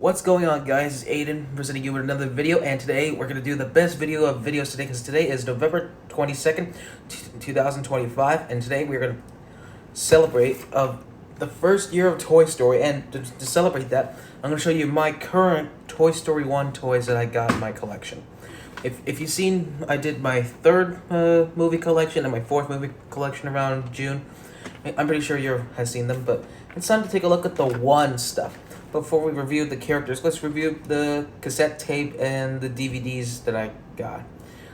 What's going on, guys? It's Aiden presenting you with another video, and today we're going to do the best video of videos today, because today is November 22nd, 2025, and today we're going to celebrate the first year of Toy Story, and to celebrate that, I'm going to show you my current Toy Story 1 toys that I got in my collection. If you've seen, I did my third movie collection and my fourth movie collection around June. I'm pretty sure you have seen them, but it's time to take a look at the one stuff. Before we review the characters, let's review the cassette tape and the DVDs that I got.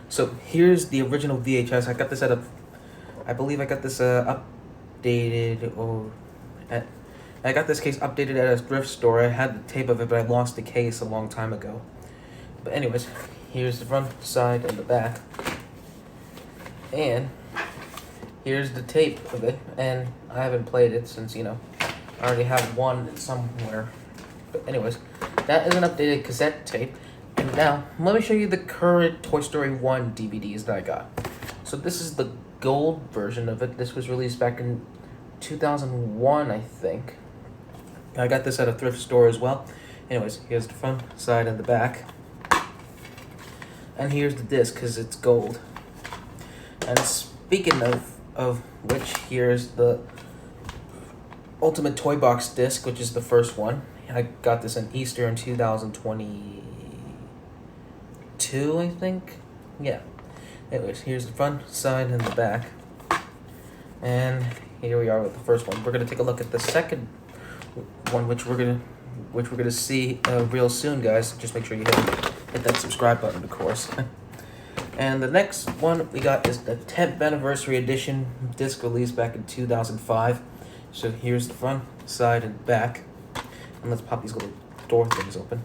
So here's the original VHS. I got this I believe I got this updated, I got this case updated at a thrift store. I had the tape of it, but I lost the case a long time ago. But anyways, here's the front, side, and the back. And here's the tape of it, and I haven't played it since, I already have one somewhere. But anyways, that is an updated cassette tape. And now, let me show you the current Toy Story 1 DVDs that I got. So this is the gold version of it. This was released back in 2001, I think. I got this at a thrift store as well. Anyways, here's the front, side, and the back. And here's the disc, because it's gold. And speaking of which, here's the Ultimate Toy Box disc, which is the first one. I got this in Easter in 2022, I think. Yeah. Anyways, here's the front, side, and the back. And here we are with the first one. We're gonna take a look at the second one, which we're gonna see real soon, guys. Just make sure you hit that subscribe button, of course. And the next one we got is the 10th Anniversary Edition disc, released back in 2005. So here's the front, side, and back. And let's pop these little door things open.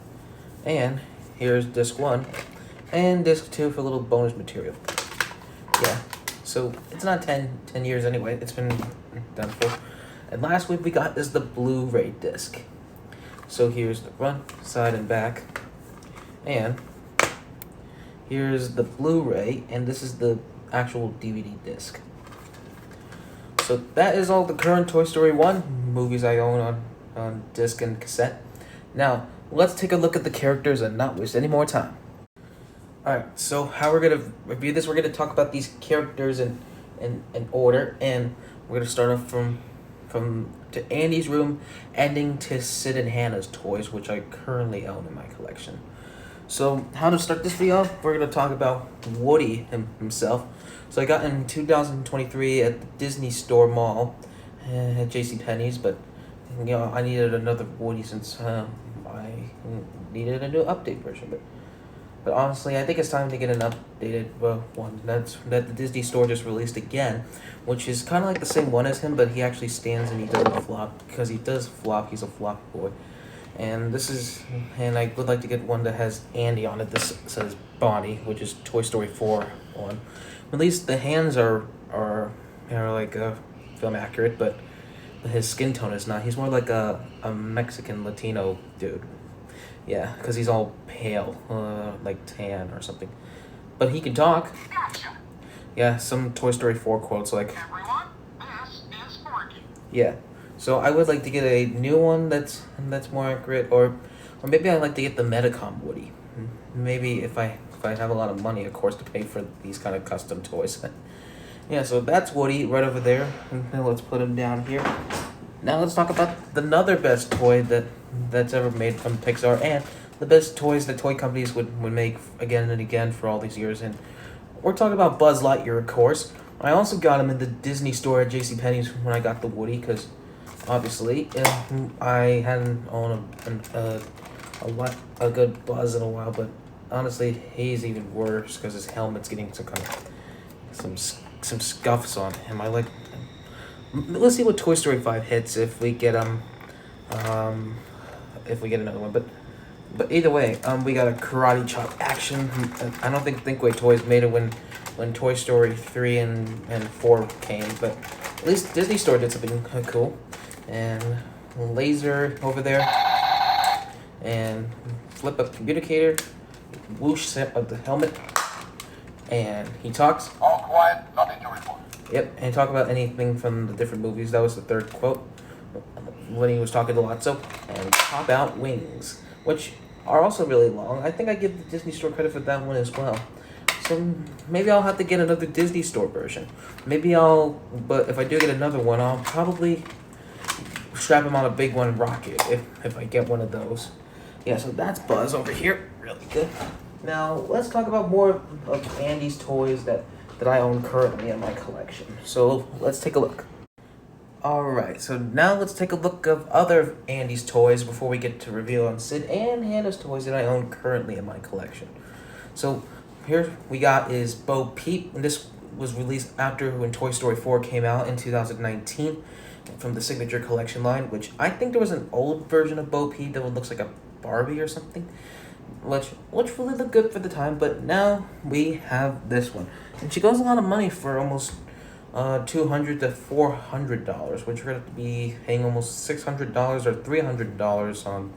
And here's disc 1 and disc 2 for a little bonus material. Yeah, so it's not 10 years anyway. It's been done for. And last week we got is the Blu-ray disc. So here's the front, side, and back. And here's the Blu-ray, and this is the actual DVD disc. So that is all the current Toy Story 1 movies I own on disc and cassette. Now, let's take a look at the characters and not waste any more time. Alright, so how we're going to review this, we're going to talk about these characters in order, and we're going to start off from to Andy's room, ending to Sid and Hannah's toys, which I currently own in my collection. So, how to start this video, we're going to talk about Woody himself. So I got in 2023 at the Disney Store Mall at JCPenney's, but I needed another Woody since I needed a new update version. But honestly, I think it's time to get an updated one that the Disney Store just released again, which is kind of like the same one as him, but he actually stands and he doesn't flop, because he does flop. He's a flop boy. And I would like to get one that has Andy on it. This says Bonnie, which is Toy Story 4 one. At least the hands are like film accurate, but his skin tone is not. He's more like a Mexican Latino dude. Yeah, because he's all pale, like tan or something. But he can talk. Yeah, some Toy Story 4 quotes like, "Everyone, this is Forky." Yeah. So I would like to get a new one that's more accurate, or maybe I'd like to get the Medicom Woody. Maybe if I have a lot of money, of course, to pay for these kind of custom toys. Yeah, so that's Woody right over there. And let's put him down here. Now let's talk about another best toy that's ever made from Pixar, and the best toys that toy companies would make again and again for all these years. And we're talking about Buzz Lightyear, of course. I also got him in the Disney Store at JCPenney's when I got the Woody, because obviously I hadn't owned a good Buzz in a while, but honestly he's even worse because his helmet's getting some scuffs on him. Let's see what Toy Story 5 hits if we get if we get another one. But either way, we got a karate chop action. I don't think Thinkway Toys made it when Toy Story 3 and 4 came, but at least Disney Store did something cool. And laser over there, and flip up communicator, whoosh set of the helmet, and he talks. All quiet, nothing to report. Yep, and talk about anything from the different movies. That was the third quote when he was talking to Lotso. And pop out wings. which are also really long. I think I give the Disney Store credit for that one as well. So maybe I'll have to get another Disney Store version. But if I do get another one, I'll probably strap him on a big one and rock it if I get one of those. Yeah, so that's Buzz over here. Really good. Now, let's talk about more of Andy's toys that I own currently in my collection. So let's take a look. Alright, so now let's take a look of other Andy's toys before we get to reveal on Sid and Hannah's toys that I own currently in my collection. So here we got is Bo Peep, and this was released after when Toy Story 4 came out in 2019 from the Signature Collection line, which I think there was an old version of Bo Peep that looks like a Barbie or something, which really looked good for the time, but now we have this one. And she goes a lot of money for almost $200 to $400, which we're going to be paying almost $600 or $300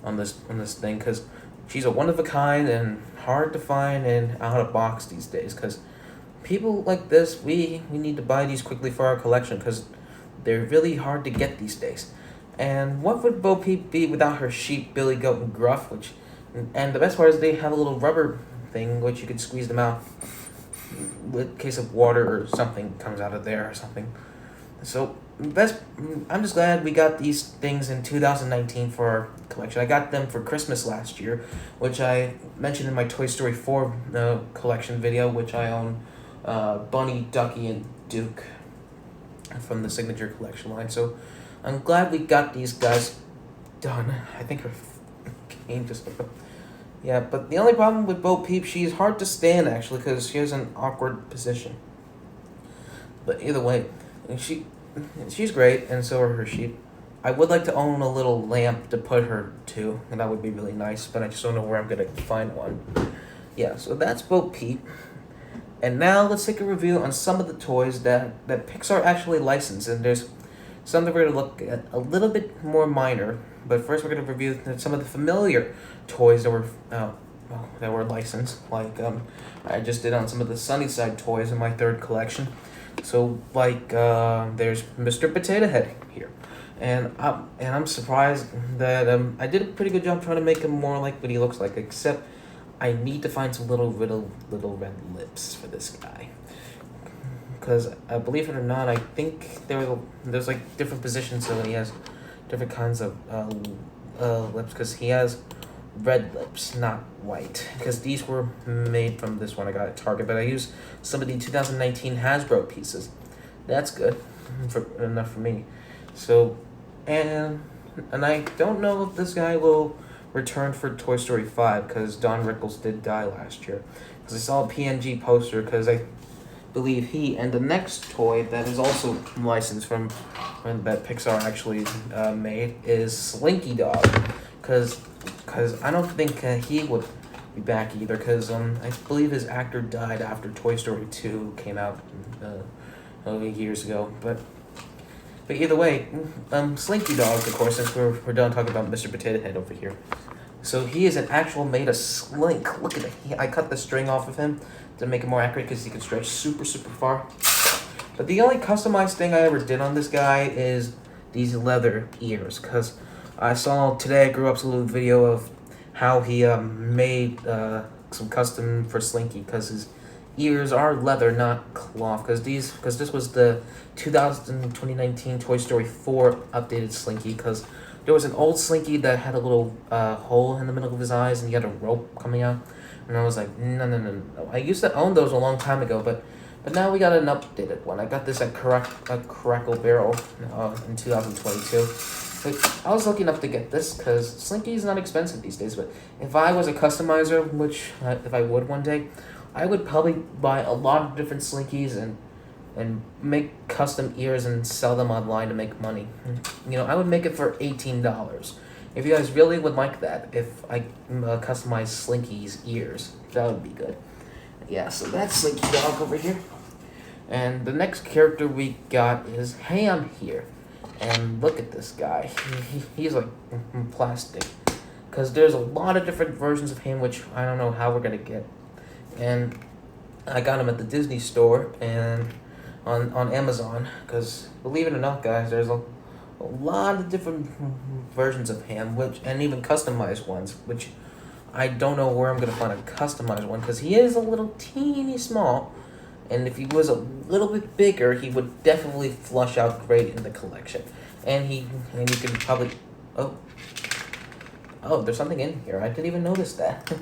on this thing, because she's a one of a kind and hard to find and out of box these days. Because people like this, we need to buy these quickly for our collection because they're really hard to get these days. And what would Bo Peep be without her sheep, Billy Goat, and Gruff? And the best part is they have a little rubber thing which you could squeeze them out with case of water or something comes out of there or something. So I'm just glad we got these things in 2019 for our collection. I got them for Christmas last year, which I mentioned in my Toy Story 4 collection video, which I own Bunny, Ducky, and Duke from the Signature Collection line. So I'm glad we got these guys done. I think her game just... Yeah, but the only problem with Bo Peep, she's hard to stand, actually, because she has an awkward position. But either way, she's great, and so are her sheep. I would like to own a little lamp to put her to, and that would be really nice, but I just don't know where I'm going to find one. Yeah, so that's Bo Peep. And now let's take a review on some of the toys that Pixar actually licensed, and there's some that we're going to look at a little bit more minor. But first, we're going to review some of the familiar toys that were licensed. Like I just did on some of the Sunnyside toys in my third collection. So there's Mr. Potato Head here, and I'm surprised that I did a pretty good job trying to make him more like what he looks like. Except I need to find some little red lips for this guy. Because believe it or not, I think there's like different positions, so he has different kinds of lips, because he has red lips, not white, because these were made from this one I got at Target, but I used some of the 2019 Hasbro pieces. That's good enough for me. So and I don't know if this guy will return for Toy Story 5, because Don Rickles did die last year, because I saw a PNG poster, because I believe he and the next toy that is also licensed from that Pixar actually made is Slinky Dog, because I don't think he would be back either, because I believe his actor died after Toy Story 2 came out years ago. But either way, Slinky Dog, of course, since we're done talking about Mr. Potato Head over here. So he is an actual made of slink. Look at it. I cut the string off of him to make it more accurate because he can stretch super far. But the only customized thing I ever did on this guy is these leather ears, because I saw today I grew up's little video of how he made some custom for Slinky, because his ears are leather, not cloth, because this was the 2019 Toy Story 4 updated Slinky, because there was an old Slinky that had a little hole in the middle of his eyes and he had a rope coming out. And I was like, no. I used to own those a long time ago, but now we got an updated one. I got this at Crackle Barrel in 2022. But I was lucky enough to get this because Slinky is not expensive these days. But if I was a customizer, which if I would one day, I would probably buy a lot of different Slinkies and make custom ears and sell them online to make money. I would make it for $18. If you guys really would like that, if I customize Slinky's ears, that would be good. Yeah, so that's Slinky Dog over here. And the next character we got is Ham here. And look at this guy. He's like plastic. Because there's a lot of different versions of him, which I don't know how we're going to get. And I got him at the Disney store and on Amazon. Because believe it or not, guys, there's a a lot of different versions of Ham, and even customized ones, which I don't know where I'm gonna find a customized one because he is a little teeny small, and if he was a little bit bigger, he would definitely flush out great in the collection. And you can probably there's something in here. I didn't even notice that.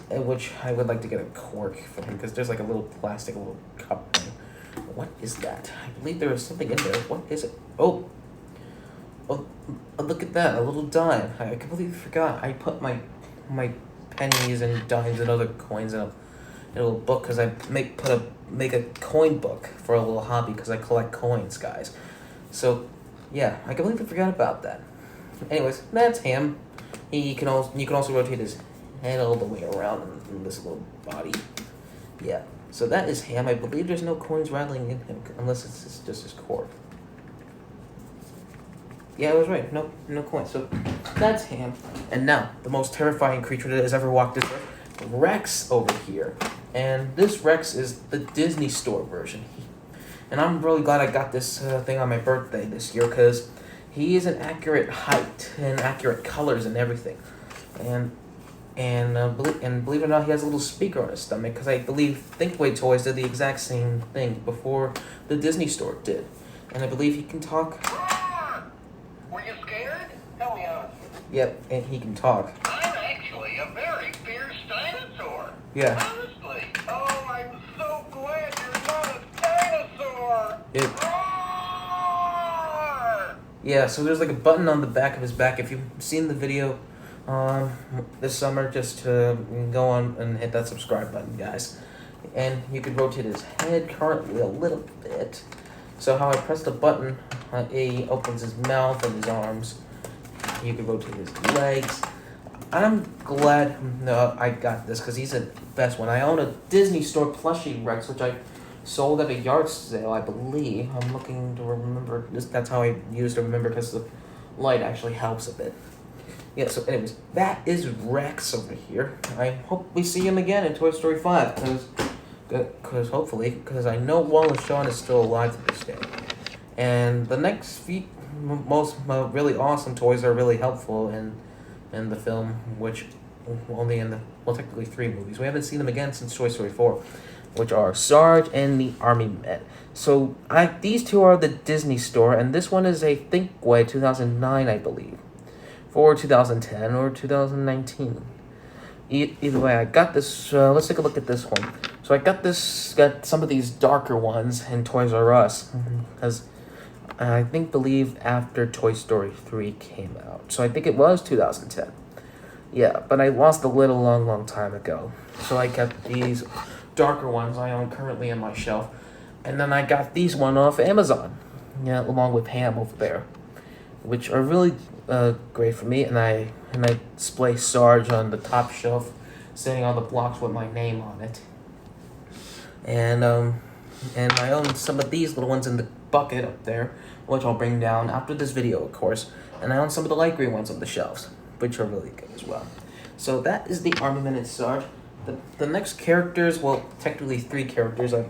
Which I would like to get a cork for him because there's like a little plastic little cup thing. What is that? I believe there is something in there. What is it? Oh, look at that! A little dime. I completely forgot. I put my pennies and dimes and other coins in a little book because I make a coin book for a little hobby because I collect coins, guys. So yeah, I completely forgot about that. Anyways, that's Ham. You can also rotate his head all the way around in this little body. Yeah. So that is Ham. I believe there's no coins rattling in him unless it's just his core. Yeah, I was right. No coins. So that's Ham. And now, the most terrifying creature that has ever walked this earth, Rex over here. And this Rex is the Disney Store version. And I'm really glad I got this thing on my birthday this year because he is an accurate height and accurate colors and everything. And believe it or not, he has a little speaker on his stomach because I believe Thinkway Toys did the exact same thing before the Disney Store did. And I believe he can talk. Were you scared? Tell me honestly. Yep, and he can talk. I'm actually a very fierce dinosaur. Yeah. Honestly. Oh, I'm so glad you're not a dinosaur. Roar! Yeah, so there's like a button on the back of his back. If you've seen the video this summer, just to go on and hit that subscribe button, guys. And you could rotate his head currently a little bit. So how I press the button, he opens his mouth and his arms. You can rotate his legs. I'm glad I got this because he's the best one. I own a Disney Store plushie Rex, which I sold at a yard sale, I believe. I'm looking to remember. That's how I used to remember because the light actually helps a bit. Yeah, so anyways, that is Rex over here. I hope we see him again in Toy Story 5, because I know Wallace Shawn is still alive to this day. And the next few most really awesome toys are really helpful in the film, which only in technically 3 movies. We haven't seen them again since Toy Story 4, which are Sarge and the Army Men. So these two are the Disney Store, and this one is a Thinkway 2009, I believe. Or 2010 or 2019. Either way, I got this. Let's take a look at this one. So I got some of these darker ones in Toys R Us because I believe after Toy Story 3 came out. So I think it was 2010. Yeah, but I lost the lid a long time ago. So I kept these darker ones I own currently on my shelf, and then I got these one off Amazon. Yeah, along with Ham over there, which are really great for me, and I display Sarge on the top shelf, sitting on the blocks with my name on it. And I own some of these little ones in the bucket up there, which I'll bring down after this video, of course. And I own some of the light green ones on the shelves, which are really good as well. So that is the Army Men and Sarge. The next characters, well, technically 3 characters I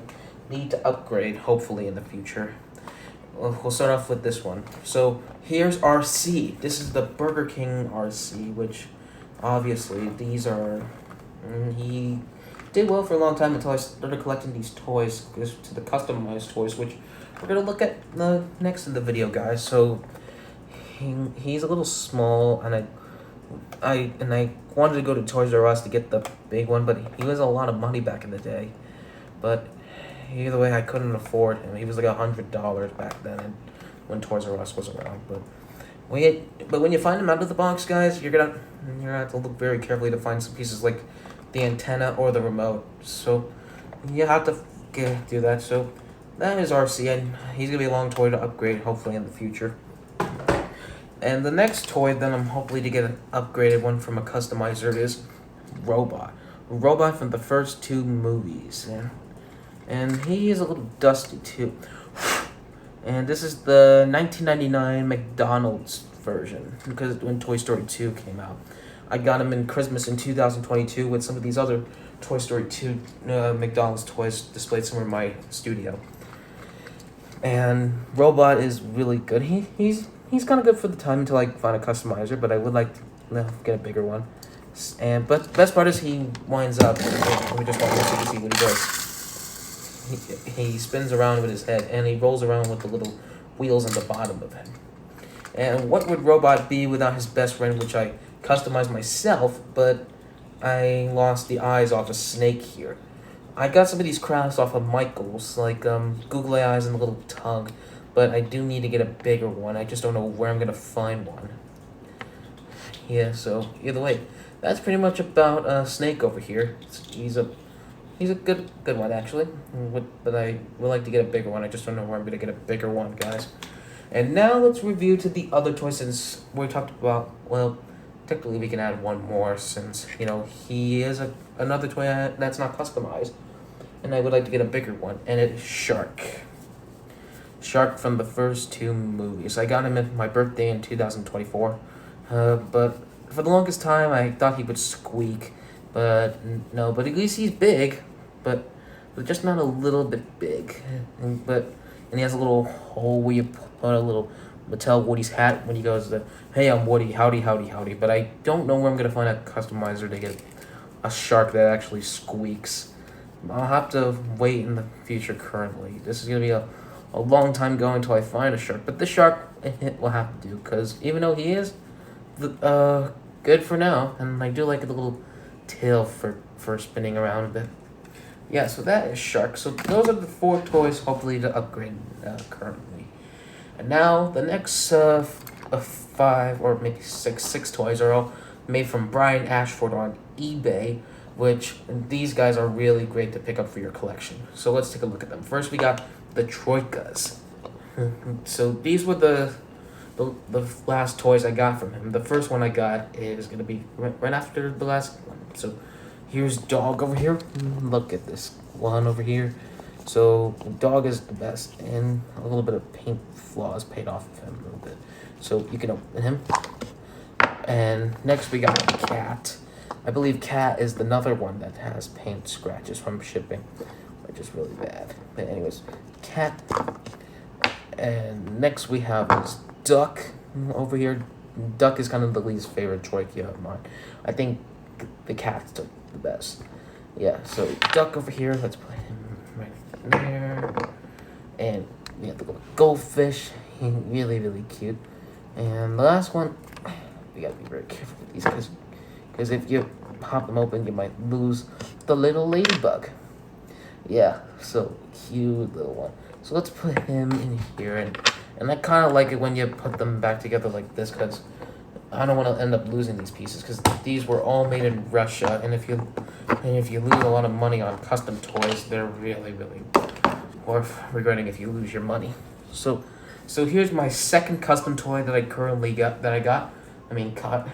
need to upgrade, hopefully in the future. We'll start off with this one. So here's RC. This is the Burger King RC, which obviously these are. He did well for a long time until I started collecting these toys, to the customized toys, which we're gonna look at next in the video, guys. So he's a little small, and I wanted to go to Toys R Us to get the big one, but he was a lot of money back in the day. But either way, I couldn't afford him. He was like $100 back then, when Toys R Us was around. But when you find him out of the box, guys, you're gonna have to look very carefully to find some pieces like the antenna or the remote. So you have to do that. So that is RC, and he's gonna be a long toy to upgrade, hopefully in the future. And the next toy, then I'm hopefully to get an upgraded one from a customizer, is Robot. Robot from the first 2 movies. And he is a little dusty too. And this is the 1999 McDonald's version, because when Toy Story 2 came out. I got him in Christmas in 2022 with some of these other Toy Story 2 McDonald's toys displayed somewhere in my studio. And Robot is really good. He's kind of good for the time until I find a customizer, but I would like to get a bigger one. But the best part is he winds up. Let me just walk so you can see what he does. He spins around with his head, and he rolls around with the little wheels on the bottom of him. And what would Robot be without his best friend, which I customized myself, but I lost the eyes off a snake here. I got some of these crafts off of Michaels, like googly eyes and the little tongue, but I do need to get a bigger one. I just don't know where I'm gonna find one. Yeah, so either way, that's pretty much about Snake over here. He's a good one actually, but I would like to get a bigger one. I just don't know where I'm gonna get a bigger one, guys. And now let's review to the other toys since we talked about, well, technically we can add one more since, he is another toy that's not customized. And I would like to get a bigger one, and it's Shark. Shark from the first two movies. I got him at my birthday in 2024, but for the longest time I thought he would squeak, but no, but at least he's big, but just not a little bit big. And he has a little hole where you put a little Mattel Woody's hat when he goes, "Hey, I'm Woody, howdy, howdy, howdy." But I don't know where I'm gonna find a customizer to get a shark that actually squeaks. I'll have to wait in the future currently. This is going to be a long time going until I find a shark. But this shark will have to do, because even though he is good for now, and I do like the little tail for spinning around a bit. Yeah, so that is Shark. So those are the 4 toys, hopefully, to upgrade currently. And now, the next 5 or maybe 6 toys are all made from Brian Ashford on eBay, which these guys are really great to pick up for your collection. So let's take a look at them. First, we got the Troikas. So these were the last toys I got from him. The first one I got is going to be right after the last one. So here's Dog over here. Look at this one over here. So Dog is the best, and a little bit of paint flaws paid off of him a little bit. So you can open him. And next we got Cat. I believe Cat is another one that has paint scratches from shipping, which is really bad. But anyways, Cat. And next we have this Duck over here. Duck is kind of the least favorite Troika of mine. I think the Cat's the best. Yeah, so Duck over here. Let's put him right there. And we have the little goldfish. He's really, really cute. And the last one, we gotta be very careful with these because if you pop them open, you might lose the little ladybug. Yeah, so cute little one. So let's put him in here, and I kind of like it when you put them back together like this, because I don't want to end up losing these pieces, because these were all made in Russia, and if you lose a lot of money on custom toys, they're really, really worth regretting if you lose your money. So here's my second custom toy that I currently got. Caught.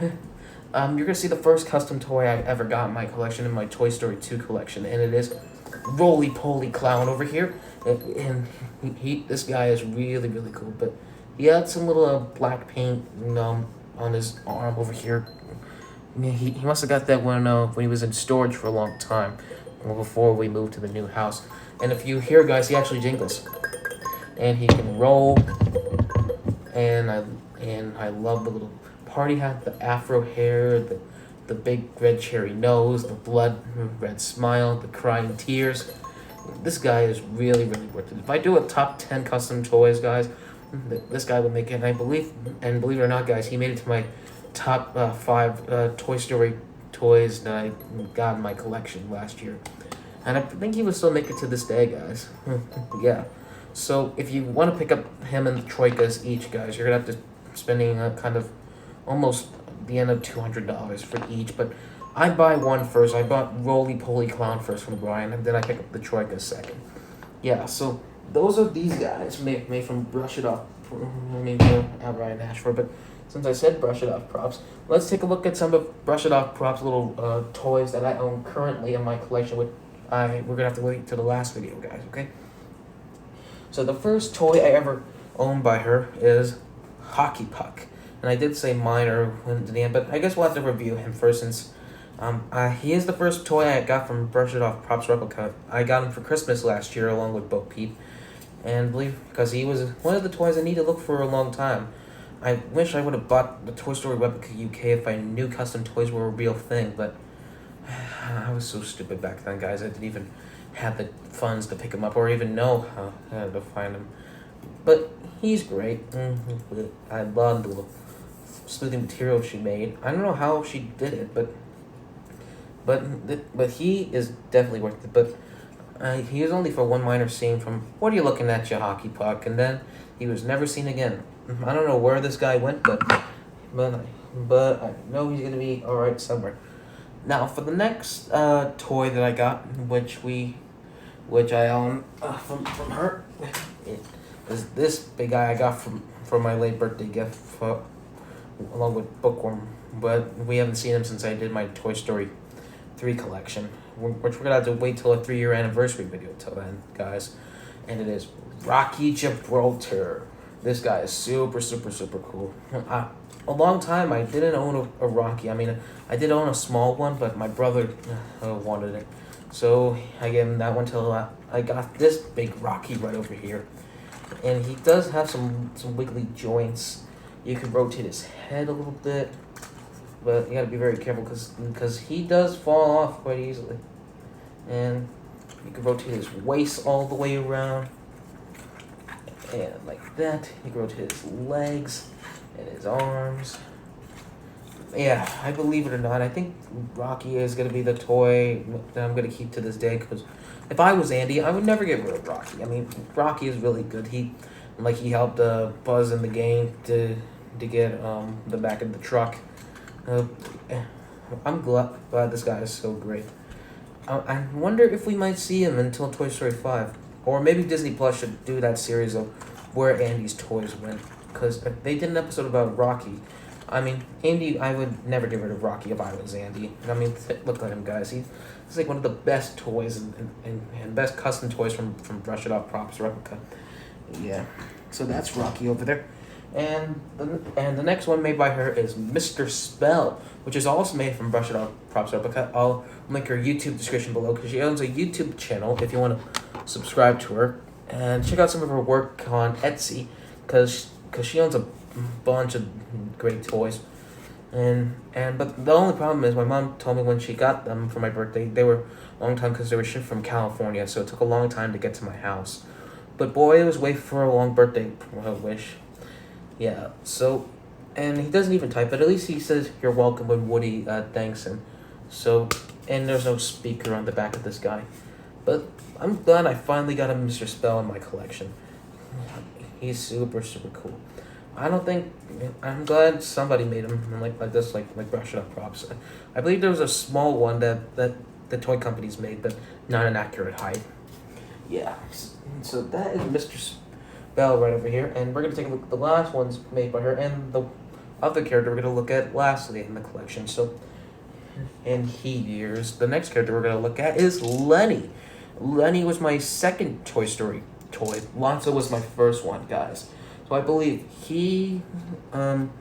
You're gonna see the first custom toy I ever got in my collection, in my Toy Story 2 collection, and it is Roly Poly Clown over here. And this guy is really, really cool. But he had some little black paint on his arm over here. He must have got that when he was in storage for a long time, before we moved to the new house. And if you hear, guys, he actually jingles, and he can roll. And I love the little party hat, the afro hair, the big red cherry nose, the blood red smile, the crying tears. This guy is really, really worth it. If I do a top 10 custom toys, guys, this guy will make it. And believe it or not, guys, he made it to my top 5 Toy Story toys that I got in my collection last year. And I think he will still make it to this day, guys. Yeah. So if you want to pick up him and the Troikas each, guys, you're going to have to spending kind of almost the end of $200 for each. But I buy one first. I bought Roly Poly Clown first from Brian, and then I pick up the Troika second. Yeah, so those are these guys made from Brush It Off. Maybe Brian Ashford, but since I said Brush It Off props, let's take a look at some of Brush It Off props little toys that I own currently in my collection. We're gonna have to wait till the last video, guys. Okay. So the first toy I ever owned by her is Hockey Puck. And I did say minor to the end, but I guess we'll have to review him first, since he is the first toy I got from Brush It Off Props Replica. I got him for Christmas last year along with Bo Peep. and believe because he was one of the toys I need to look for a long time. I wish I would have bought the Toy Story Replica UK if I knew custom toys were a real thing, but I was so stupid back then, guys. I didn't even have the funds to pick him up or even know how to find him. But he's great. I love the little smoothing material she made. I don't know how she did it, but he is definitely worth it. But he was only for one minor scene from "What are you looking at, you hockey puck?" and then he was never seen again. I don't know where this guy went, but I know he's gonna be all right somewhere. Now for the next toy that I got, which I own from her, it is this big guy I got for my late birthday gift along with Bookworm, but we haven't seen him since I did my Toy Story 3 collection, which we're gonna have to wait till a 3-year anniversary video till then, guys. And it is Rocky Gibraltar. This guy is super cool. A long time I didn't own a Rocky. I mean, I did own a small one, but my brother wanted it, so I gave him that one till I got this big Rocky right over here. And he does have some wiggly joints. You can rotate his head a little bit, but you gotta be very careful because he does fall off quite easily. And you can rotate his waist all the way around, and like that. You can rotate his legs and his arms. Yeah, I believe it or not, I think Rocky is gonna be the toy that I'm gonna keep to this day. Because if I was Andy, I would never get rid of Rocky. I mean, Rocky is really good. He helped Buzz in the game to get the back of the truck. I'm glad this guy is so great. I wonder if we might see him until Toy Story 5. Or maybe Disney Plus should do that series of where Andy's toys went. Because they did an episode about Rocky. I mean, Andy, I would never get rid of Rocky if I was Andy. I mean, look at him, guys. He's like one of the best toys and best custom toys from Brush It Off Props Replica. Yeah. So that's Rocky over there. And the next one made by her is Mr. Spell, which is also made from Brush It Off Props Replica. I'll link her YouTube description below because she owns a YouTube channel if you want to subscribe to her. And check out some of her work on Etsy because she owns a bunch of great toys. But the only problem is my mom told me when she got them for my birthday, they were a long time because they were shipped from California, so it took a long time to get to my house. But boy, it was way for a long birthday wish. Yeah, so, and he doesn't even type, but at least he says you're welcome when Woody thanks him. So, and there's no speaker on the back of this guy. But I'm glad I finally got a Mr. Spell in my collection. He's super cool. I'm glad somebody made him like this, like Brush It Up Props. I believe there was a small one that the toy companies made, but not an accurate height. Yeah, so that is Mr. Spell right over here, and we're gonna take a look at the last ones made by her, and the other character we're gonna look at lastly in the collection. So, and the next character we're gonna look at is Lenny. Lenny was my second Toy Story toy. Lotso was my first one, guys. So I believe he, and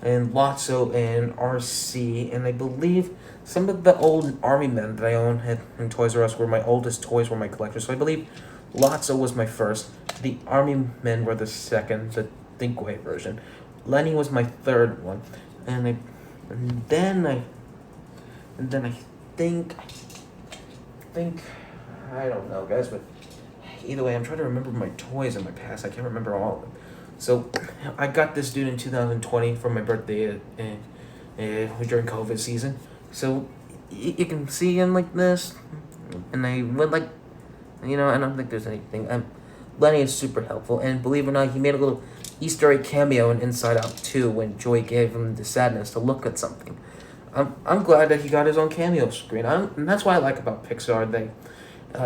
Lotso and RC, and I believe some of the old Army Men that I own in Toys R Us were my oldest toys, were my collection. So I believe Lotso was my first. The Army Men were the second, the Thinkway version. Lenny was my third one, and then I think I don't know, guys, but either way, I'm trying to remember my toys in my past. I can't remember all of them. So I got this dude in 2020 for my birthday during COVID season. So you can see him like this, and I went like, I don't think there's anything. Lenny is super helpful, and believe it or not, he made a little Easter egg cameo in Inside Out 2 when Joy gave him the sadness to look at something. I'm glad that he got his own cameo screen, and that's what I like about Pixar. They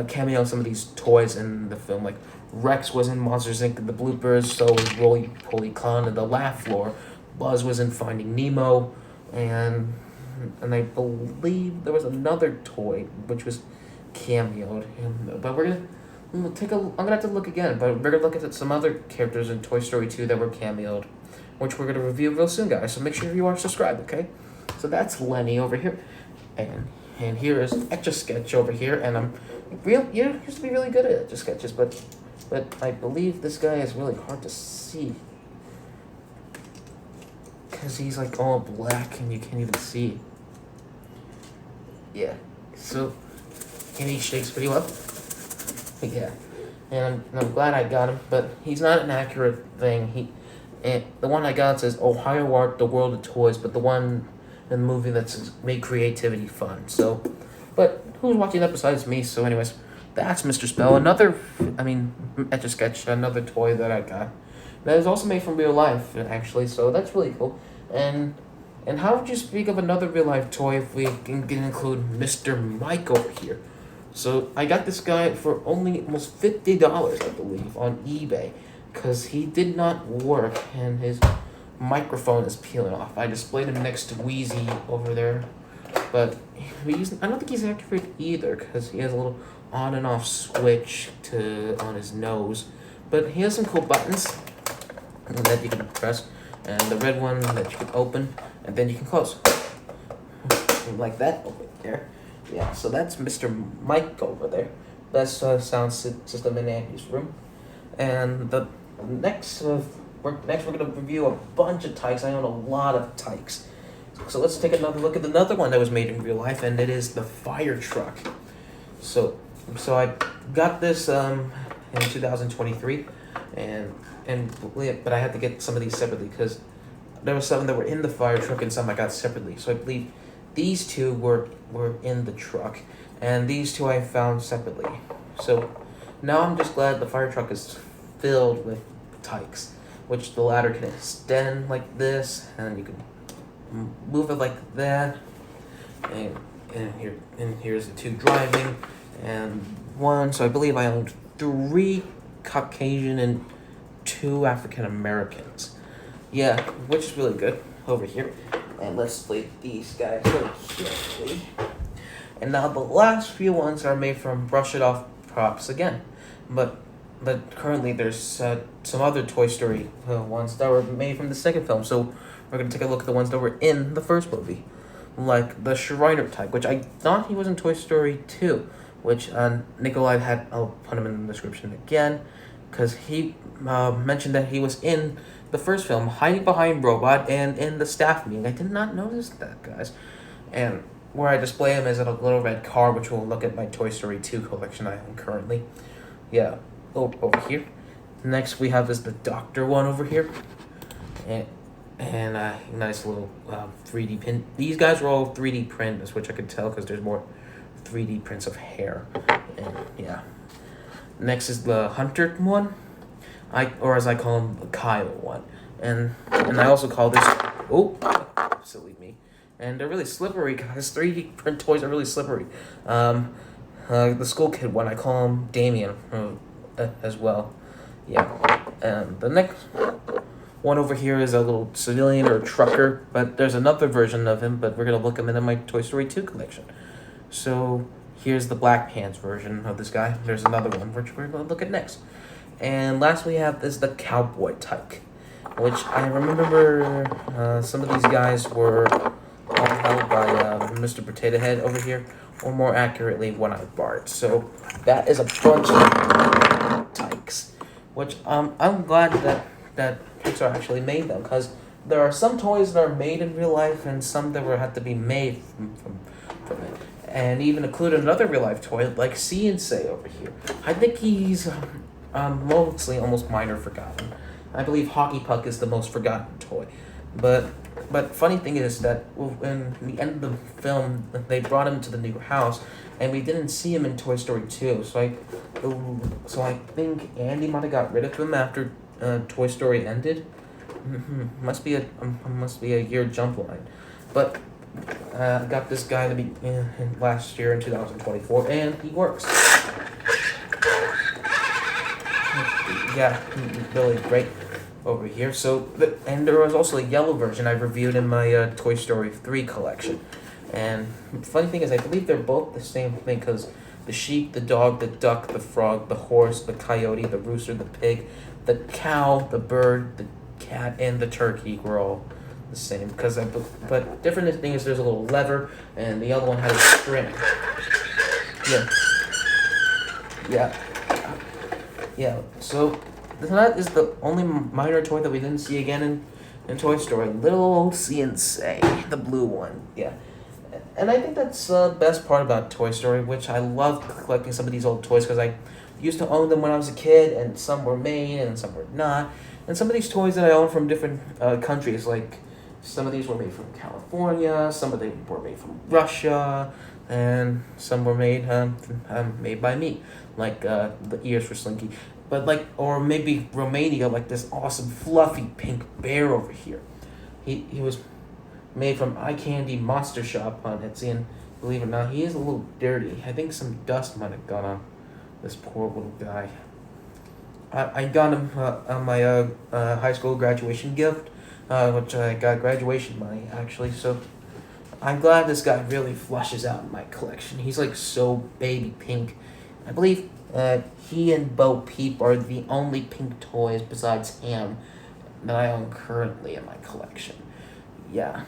cameo some of these toys in the film, like Rex was in Monsters Inc. and the bloopers, so was Roly Poly Con and the Laugh Floor. Buzz was in Finding Nemo, and I believe there was another toy which was cameoed. But I'm gonna have to look again. But we're gonna look at some other characters in Toy Story 2 that were cameoed, which we're gonna review real soon, guys. So make sure you are subscribed, okay? So that's Lenny over here, and here is Etch-a-Sketch over here, and I'm used to be really good at Etch-a-Sketches, but But I believe this guy is really hard to see. Because he's like all black and you can't even see. Yeah. So, and he shakes pretty well. Yeah. And I'm glad I got him, but he's not an accurate thing. And the one I got says Ohio Art, the World of Toys, but the one in the movie that's made creativity fun. So, but who's watching that besides me? So anyways, that's Mr. Spell. Etch-a-Sketch, another toy that I got. That is also made from real life, actually, so that's really cool. And how would you speak of another real life toy if we can include Mr. Mike over here? So I got this guy for only almost $50, I believe, on eBay, because he did not work and his microphone is peeling off. I displayed him next to Wheezy over there, but I don't think he's accurate either, because he has a little on and off switch on his nose. But he has some cool buttons that you can press, and the red one that you can open, and then you can close. Like that over there. Yeah, so that's Mr. Mike over there. That's sound system in Andy's room. And the next we're gonna review a bunch of Tykes. I own a lot of Tykes. So let's take another look at another one that was made in real life, and it is the fire truck. So I got this in 2023, but I had to get some of these separately because there were some that were in the fire truck and some I got separately. So I believe these two were in the truck, and these two I found separately. So now I'm just glad the fire truck is filled with Tykes, which the ladder can extend like this, and you can move it like that. And here's the two driving, and one. So I believe I owned 3 Caucasian and 2 African Americans. Yeah, which is really good over here. And let's play these guys really carefully. And now the last few ones are made from Brush It Off props again. But currently there's some other Toy Story ones that were made from the second film. So we're going to take a look at the ones that were in the first movie. Like the Shriner Tyke, which I thought he was in Toy Story 2. Which Nikolai had, I'll put him in the description again. Because he mentioned that he was in the first film, hiding behind Robot, and in the staff meeting. I did not notice that, guys. And where I display him is in a little red car, which we'll look at my Toy Story 2 collection I own currently. Yeah, over here. Next we have is the Doctor one over here. And nice little 3D print. These guys were all 3D prints, which I could tell because there's more 3D prints of hair. And yeah. Next is the Hunter one. Or as I call him, the Kyle one. And I also call this, silly me. And they're really slippery, guys. 3D print toys are really slippery. The School Kid one, I call him Damien as well. Yeah. And the next one over here is a little civilian or trucker, but there's another version of him, but we're going to look him in my Toy Story 2 collection. So here's the Black Pants version of this guy. There's another one, which we're going to look at next. And last we have is the Cowboy Tyke, which I remember some of these guys were all held by Mr. Potato Head over here, or more accurately, One Eye Bart. So that is a bunch of Tykes, which I'm glad that Pixar actually made them, because there are some toys that are made in real life and some that have to be made from it. And even included another real life toy like See and Say over here. I think he's mostly almost minor forgotten. I believe Hockey Puck is the most forgotten toy. But funny thing is that in the end of the film, they brought him to the new house, and we didn't see him in Toy Story 2. So I think Andy might have got rid of him after Toy Story ended. Must be a year jump line. But I got this guy last year in 2024, and he works. Yeah, really great over here. So, and there was also a yellow version I reviewed in my Toy Story 3 collection. And the funny thing is, I believe they're both the same thing, because the sheep, the dog, the duck, the frog, the horse, the coyote, the rooster, the pig, the cow, the bird, the cat, and the turkey were all the same. But different thing is there's a little lever, and the other one had a string. Yeah. Yeah, so that is the only minor toy that we didn't see again in Toy Story. Little old CNC, the blue one. Yeah. And I think that's the best part about Toy Story, which I love collecting some of these old toys because I used to own them when I was a kid, and some were made and some were not. And some of these toys that I own from different countries, like some of these were made from California, some of them were made from Russia, and some were made made by me, like the ears for Slinky. But like, or maybe Romania, like this awesome fluffy pink bear over here. He was made from Eye Candy Monster Shop on Etsy, and believe it or not, he is a little dirty. I think some dust might have gone on this poor little guy. I got him on my high school graduation gift, which I got graduation money actually. So I'm glad this guy really flushes out in my collection. He's like so baby pink. I believe he and Bo Peep are the only pink toys besides Ham that I own currently in my collection. Yeah.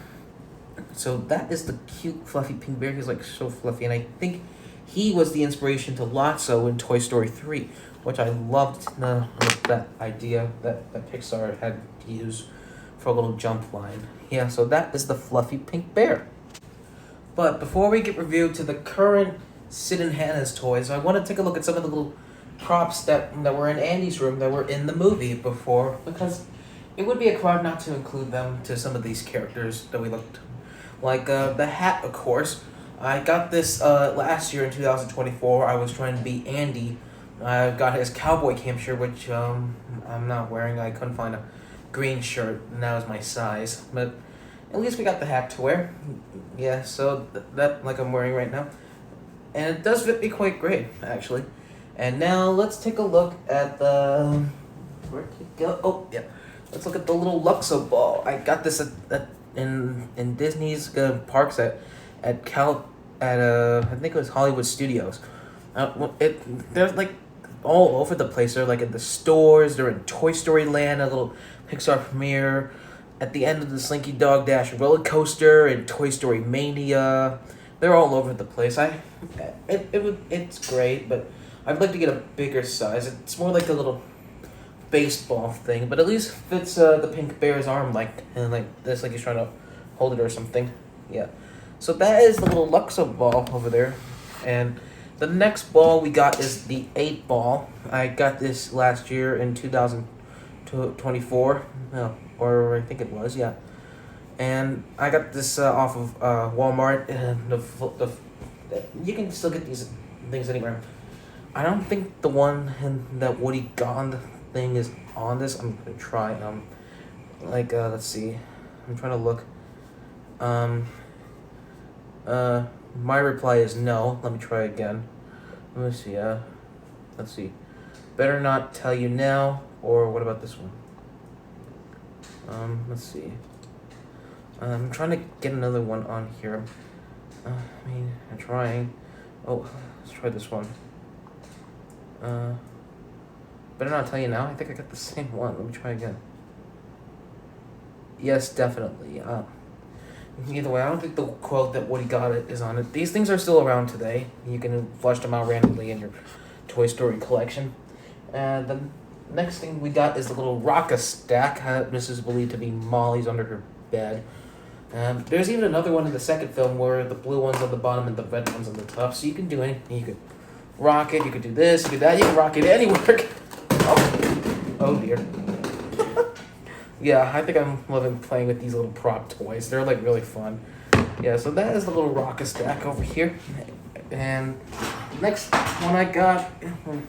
So that is the cute fluffy pink bear. He's like so fluffy, and I think he was the inspiration to Lotso in Toy Story 3, which I loved that idea that Pixar had to use for a little jump line. Yeah, so that is the fluffy pink bear. But before we get reviewed to the current Sid and Hannah's toys, I want to take a look at some of the little props that were in Andy's room that were in the movie before, because it would be a crime not to include them to some of these characters that we looked. Like the hat, of course. I got this last year in 2024. I was trying to be Andy. I got his cowboy camp shirt, which I'm not wearing. I couldn't find a green shirt, and that was my size. But at least we got the hat to wear. Yeah, so that like I'm wearing right now. And it does fit me quite great, actually. And now let's take a look at the... Where'd it go? Oh, yeah. Let's look at the little Luxo ball. I got this in Disney's parks at I think it was Hollywood Studios. They're like all over the place. They're like in the stores. They're in Toy Story Land, a little Pixar premiere. At the end of the Slinky Dog Dash roller coaster and Toy Story Mania. They're all over the place. It's great, but I'd like to get a bigger size. It's more like a little baseball thing, but at least fits the pink bear's arm like this, like he's trying to hold it or something. Yeah. So that is the little Luxo ball over there, and the next ball we got is the 8 ball. I got this last year in 2024, or I think it was, yeah. And I got this off of Walmart, and you can still get these things anywhere. I don't think the one that Woody got on the thing is on this. I'm gonna try. Let's see. I'm trying to look. My reply is no. Let me try again. Let me see. Let's see. Better not tell you now. Or what about this one? Let's see. I'm trying to get another one on here. I'm trying. Oh, let's try this one. Better not tell you now. I think I got the same one. Let me try again. Yes, definitely. Either way, I don't think the quote that Woody got it is on it. These things are still around today. You can flush them out randomly in your Toy Story collection. And the next thing we got is the little Rock-a-Stack. This is believed to be Molly's under her bed. There's even another one in the second film where the blue one's on the bottom and the red one's on the top. So you can do anything. You could rock it, you could do this, you could do that, you can rock it anywhere. Oh dear. Yeah, I think I'm loving playing with these little prop toys. They're like really fun. Yeah, so that is the little Rock-a-Stack over here. And next one I got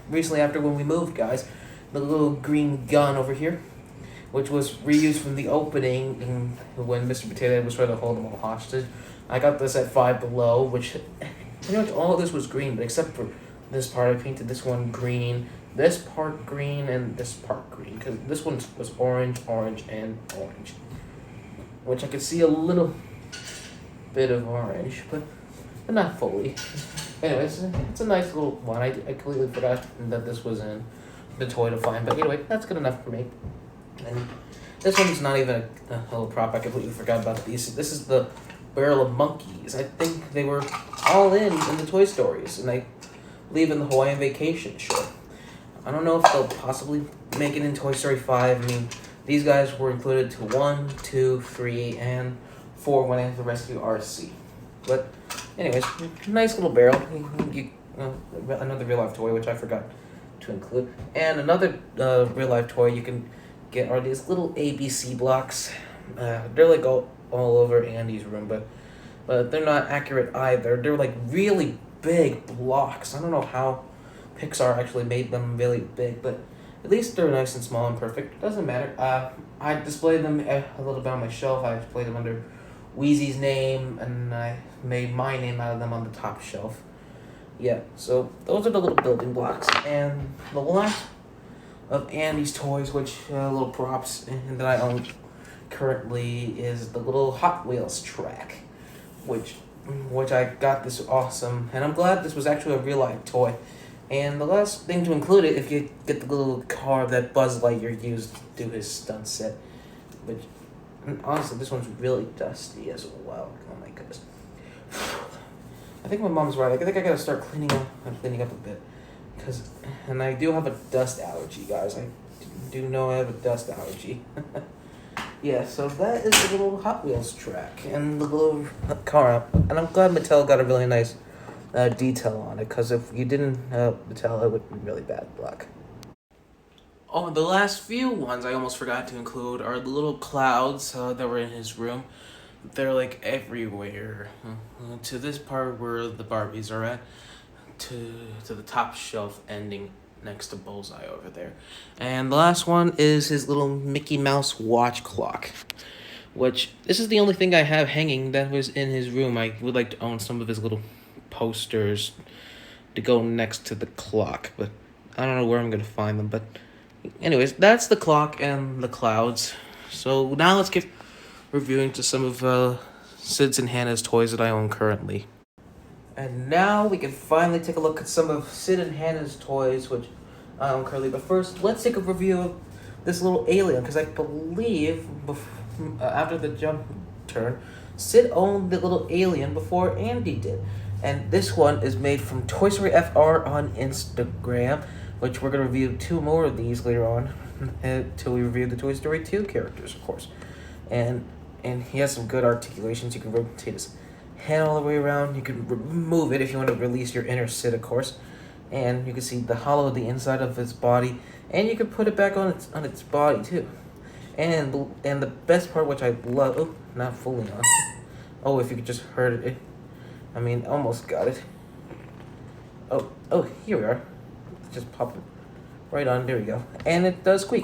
recently after when we moved, guys, the little green gun over here, which was reused from the opening when Mr. Potato Head was trying to hold them all hostage. I got this at Five Below, which pretty much all of this was green, but except for this part, I painted this one green, this part green, and this part green, because this one was orange, orange, and orange, which I could see a little bit of orange, but not fully. Anyways, it's a nice little one. I completely forgot that this was in the toy to find, but anyway, that's good enough for me. And this one's not even a little prop. I completely forgot about these. This is the Barrel of Monkeys. I think they were all in the Toy Stories, and I believe in the Hawaiian Vacation show. I don't know if they'll possibly make it in Toy Story 5. I mean, these guys were included to 1, 2, 3, and 4 when I had to rescue RC. But, anyways, nice little barrel. Another real life toy, which I forgot to include. And another real life toy you can get are these little ABC blocks. They're like all over Andy's room, but they're not accurate either. They're like really big blocks. I don't know how Pixar actually made them really big, but at least they're nice and small and perfect. Doesn't matter. I displayed them a little bit on my shelf. I displayed them under Wheezy's name, and I made my name out of them on the top shelf. Yeah, so those are the little building blocks. And the last of Andy's toys, which little props that I own currently, is the little Hot Wheels track, which I got this awesome, and I'm glad this was actually a real life toy. And the last thing to include it, if you get the little car that Buzz Lightyear used to do his stunt set, which, and honestly, this one's really dusty as well. Oh my goodness. I think my mom's right. I think I gotta start cleaning up a bit, and I do have a dust allergy, guys. I do know I have a dust allergy. Yeah, so that is the little Hot Wheels track and the little car, and I'm glad Mattel got a really nice detail on it, because if you didn't Mattel, it would be really bad luck. Oh, the last few ones I almost forgot to include are the little clouds that were in his room. They're like everywhere. To this part where the Barbies are at, to the top shelf ending next to Bullseye over there. And the last one is his little Mickey Mouse watch clock, which this is the only thing I have hanging that was in his room. I would like to own some of his little posters to go next to the clock, but I don't know where I'm going to find them. But anyways, that's the clock and the clouds. So now let's get reviewing to some of Sid's and Hannah's toys that I own currently. And now we can finally take a look at some of Sid and Hannah's toys, which I own currently. But first, let's take a review of this little alien, because I believe after the jump turn, Sid owned the little alien before Andy did. And this one is made from Toy Story FR on Instagram, which we're going to review 2 more of these later on, until we review the Toy Story 2 characters, of course. And he has some good articulations. You can rotate his head all the way around. You can remove it if you want to release your inner Sid, of course. And you can see the hollow of the inside of his body. And you can put it back on its body, too. And the best part, which I love... Oh, not fully on. Oh, if you could just heard it. I mean, almost got it. Oh, here we are. Just pop it right on. There we go. And it does squeak.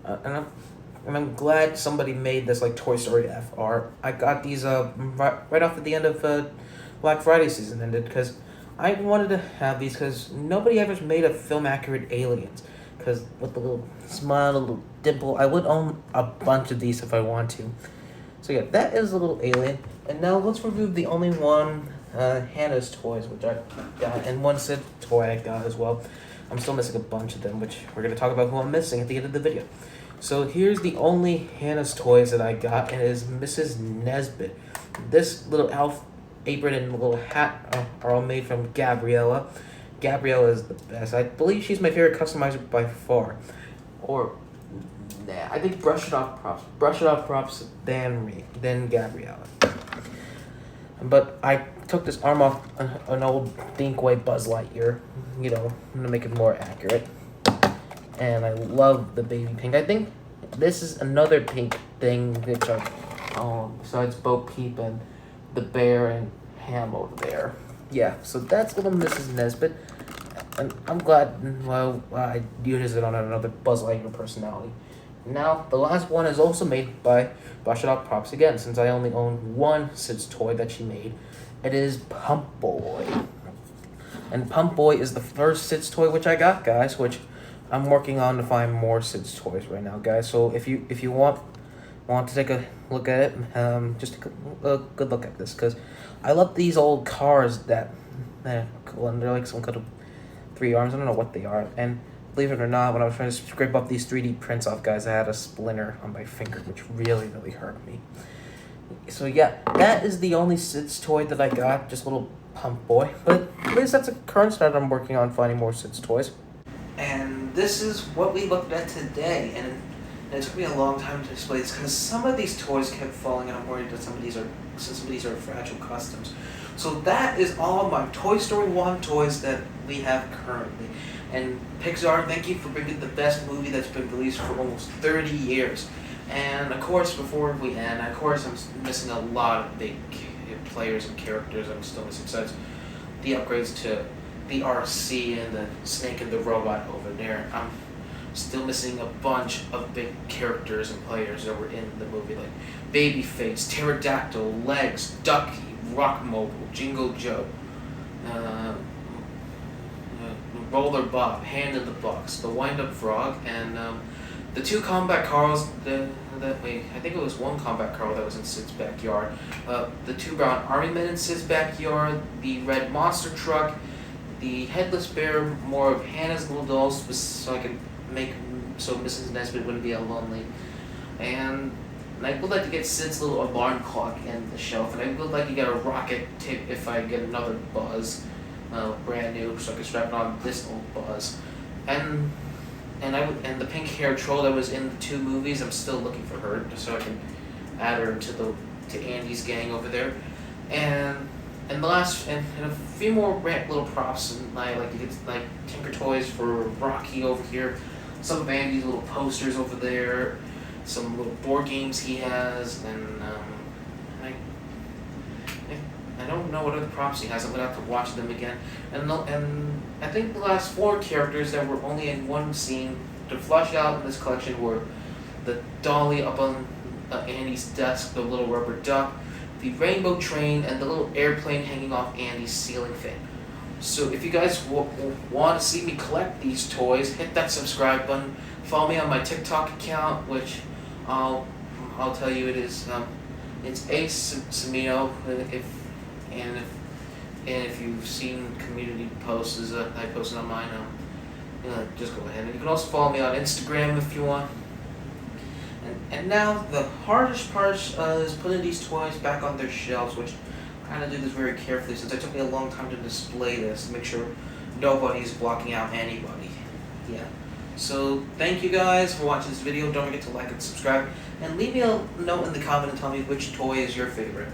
And I'm glad somebody made this like Toy Story FR. I got these right off at the end of Black Friday season ended, because I wanted to have these because nobody ever made a film accurate aliens. Because with the little smile, the little dimple, I would own a bunch of these if I want to. So yeah, that is a little alien. And now let's review the only one Hannah's toys, which I got, and one Sid toy I got as well. I'm still missing a bunch of them, which we're going to talk about who I'm missing at the end of the video. So here's the only Hannah's toys that I got, and it is Mrs. Nesbit. This little elf apron and little hat are all made from Gabriella. Gabriella is the best. I believe she's my favorite customizer by far. Or, nah, I think Brush It Off Props, then Gabriella. But I took this arm off an old Dinkway Buzz Lightyear, to make it more accurate. And I love the baby pink. I think this is another pink thing which I own, besides Bo Peep and the bear and Ham over there. Yeah, so that's little Mrs. Nesbit. And I'm glad, I used it on another Buzz Lightyear personality. Now, the last one is also made by Brush It Off Props again, since I only own one Sid's toy that she made. It is Pump Boy. And Pump Boy is the first Sid's toy which I got, guys, which I'm working on to find more Sid's toys right now, guys. So if you want to take a look at it, just take a good look at this, because I love these old cars that cool, and they're like some kind of 3 arms. I don't know what they are. And believe it or not, when I was trying to scrape up these 3D prints off, guys, I had a splinter on my finger, which really, really hurt me. So yeah, that is the only Sid's toy that I got, just little Pump Boy. But at least that's a current start. I'm working on finding more Sid's toys. this is what we looked at today, and it took me a long time to display this because some of these toys kept falling, and I'm worried that some of these are fragile customs. So that is all my Toy Story 1 toys that we have currently. And Pixar, thank you for bringing the best movie that's been released for almost 30 years. And of course, before we end, of course I'm missing a lot of big players and characters. I'm still missing such the upgrades to the RC and the Snake and the Robot over there. I'm still missing a bunch of big characters and players that were in the movie, like Babyface, Pterodactyl, Legs, Ducky, Rock Mobile, Jingle Joe, Roller Bob, Hand in the Box, the Wind Up Frog, and the two combat cars. I think it was one combat car that was in Sid's backyard. The two brown army men in Sid's backyard, the red monster truck, the headless bear, more of Hannah's little dolls, so I could make so Mrs. Nesbitt wouldn't be lonely. And I would like to get Sid's little alarm clock in the shelf, and I would like to get a rocket tip if I get another Buzz, brand new, so I can strap it on this old Buzz. And the pink hair troll that was in the two movies, I'm still looking for her, just so I can add her to Andy's gang over there. And the last and a few more little props, and I like to get like Tinker Toys for Rocky over here, some of Andy's little posters over there, some little board games he has, and I don't know what other props he has. I'm gonna have to watch them again. And I think the last 4 characters that were only in one scene to flush out in this collection were the dolly up on Andy's desk, the little rubber duck, the rainbow train, and the little airplane hanging off Andy's ceiling fan. So if you guys want to see me collect these toys, hit that subscribe button. Follow me on my TikTok account, which I'll tell you it is it's Ace Semino. If you've seen community posts that I posted on mine, just go ahead. And you can also follow me on Instagram if you want. And now the hardest part is putting these toys back on their shelves, which I kind of do this very carefully since it took me a long time to display this to make sure nobody's blocking out anybody. Yeah. So thank you guys for watching this video. Don't forget to like and subscribe, and leave me a note in the comment and tell me which toy is your favorite.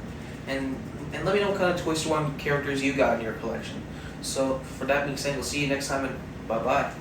And let me know what kind of Toy Story 1 characters you got in your collection. So for that being said, we'll see you next time, and bye bye.